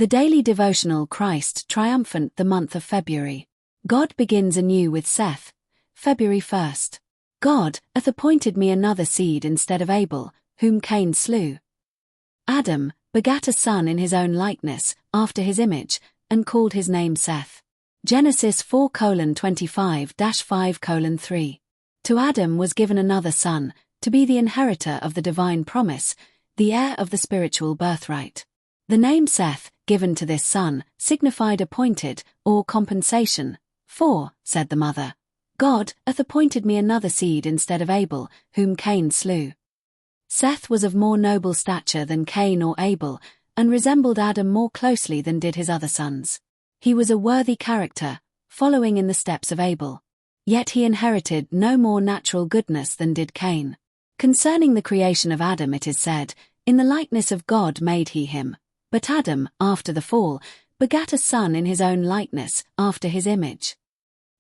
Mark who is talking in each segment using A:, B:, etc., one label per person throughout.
A: The daily devotional Christ triumphant the month of February. God begins anew with Seth, February 1st. God hath appointed me another seed instead of Abel, whom Cain slew. Adam begat a son in his own likeness, after his image, and called his name Seth. Genesis 4:25-5:3. To Adam was given another son, to be the inheritor of the divine promise, the heir of the spiritual birthright. The name Seth, given to this son, signified appointed, or compensation. For, said the mother, God hath appointed me another seed instead of Abel, whom Cain slew. Seth was of more noble stature than Cain or Abel, and resembled Adam more closely than did his other sons. He was a worthy character, following in the steps of Abel. Yet he inherited no more natural goodness than did Cain. Concerning the creation of Adam it is said, in the likeness of God made he him. But Adam, after the fall, begat a son in his own likeness, after his image.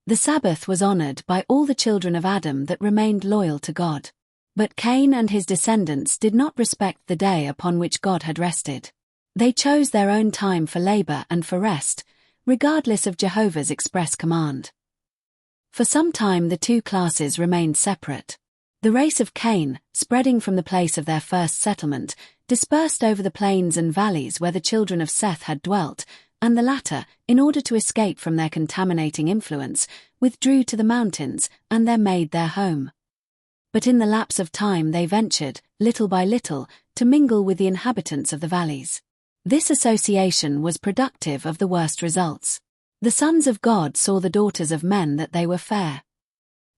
A: The Sabbath was honored by all the children of Adam that remained loyal to God. But Cain and his descendants did not respect the day upon which God had rested. They chose their own time for labor and for rest, regardless of Jehovah's express command. For some time the two classes remained separate. The race of Cain, spreading from the place of their first settlement, dispersed over the plains and valleys where the children of Seth had dwelt, and the latter, in order to escape from their contaminating influence, withdrew to the mountains, and there made their home. But in the lapse of time they ventured, little by little, to mingle with the inhabitants of the valleys. This association was productive of the worst results. The sons of God saw the daughters of men that they were fair.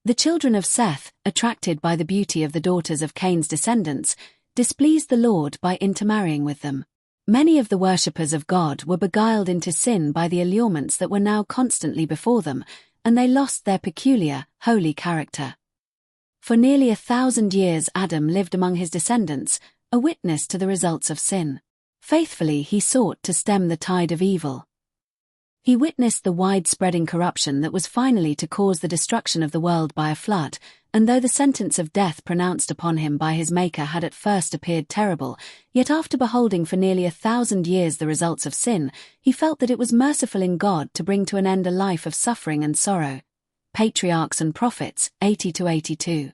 A: The children of Seth, attracted by the beauty of the daughters of Cain's descendants, displeased the Lord by intermarrying with them. Many of the worshippers of God were beguiled into sin by the allurements that were now constantly before them, and they lost their peculiar, holy character. For nearly 1,000 years Adam lived among his descendants, a witness to the results of sin. Faithfully he sought to stem the tide of evil. He witnessed the wide-spreading corruption that was finally to cause the destruction of the world by a flood, and though the sentence of death pronounced upon him by his Maker had at first appeared terrible, yet after beholding for nearly 1,000 years the results of sin, he felt that it was merciful in God to bring to an end a life of suffering and sorrow. Patriarchs and Prophets, 80-82.